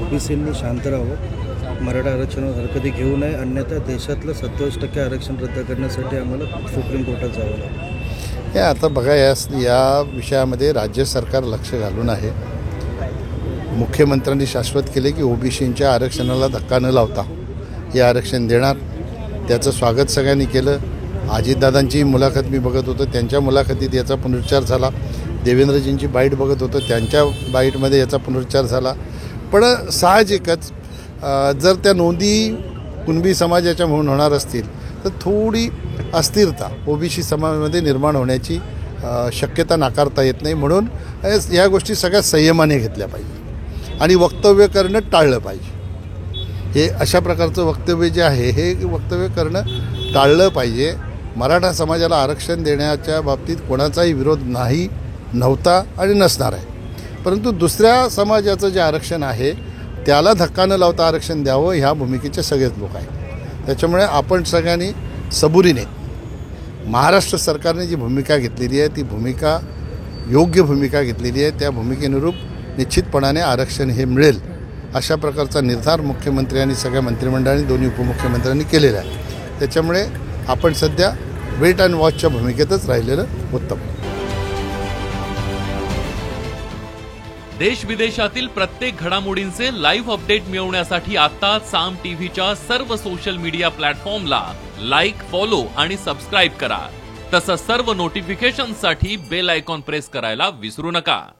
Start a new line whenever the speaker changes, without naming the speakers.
ओबीसींनी शांत राहावं, मराठा आरक्षणावर हरकती घेऊ नये, अन्यथा देशातलं 27% आरक्षण रद्द करण्यासाठी आम्हाला सुप्रीम कोर्टात जावं लागेल.
हे आता बघा, या विषयामध्ये राज्य सरकार लक्ष घालून आहे. मुख्यमंत्र्यांनी शाश्वत केले की ओबीसींच्या आरक्षणाला धक्का न लावता हे आरक्षण देणार. त्याचं स्वागत सगळ्यांनी केलं. अजितदादांची मुलाखत मी बघत होतो, त्यांच्या मुलाखतीत याचा पुनरुच्चार झाला. देवेंद्रजींची बाईट बघत होतो, त्यांच्या बाईटमध्ये याचा पुनरुच्चार झाला. पण साहजिकच जर त्या नोंदी कुणबी समाजाच्या म्हणून होणार असतील तर थोडी अस्थिरता ओबीसी समाजामध्ये निर्माण होण्याची शक्यता नाकारता येत नाही. म्हणून या गोष्टी सगळ्या संयमाने घेतल्या पाहिजे आणि वक्तव्य करणं टाळलं पाहिजे. हे अशा प्रकारचं वक्तव्य जे आहे हे वक्तव्य करणं टाळलं पाहिजे. मराठा समाजाला आरक्षण देण्याच्या बाबतीत कोणाचाही विरोध नव्हता आणि नसणार आहे. परंतु दुसऱ्या समाजाचं जे आरक्षण आहे त्याला धक्का न लावता आरक्षण द्यावं ह्या भूमिकेचे सगळेच लोक आहेत. त्याच्यामुळे आपण सगळ्यांनी सबुरीने महाराष्ट्र सरकारने जी भूमिका घेतलेली आहे ती भूमिका योग्य भूमिका घेतलेली आहे. त्या भूमिकेनुरूप निश्चितपणाने आरक्षण हे मिळेल अशा प्रकारचा निर्धार मुख्यमंत्री आणि सगळ्या मंत्रिमंडळाने दोन्ही उपमुख्यमंत्र्यांनी केलेला आहे. त्याच्यामुळे आपण सध्या वेट अँड वॉचच्या भूमिकेतच राहिलेलं उत्तम.
देश विदेशातील प्रत्येक घडामोडींचे लाईव्ह अपडेट मिळवण्यासाठी आता साम टीव्हीच्या सर्व सोशल मीडिया प्लॅटफॉर्मला लाईक, फॉलो आणि सबस्क्राईब करा. तसंच सर्व नोटिफिकेशनसाठी बेल आयकॉन प्रेस करायला विसरू नका.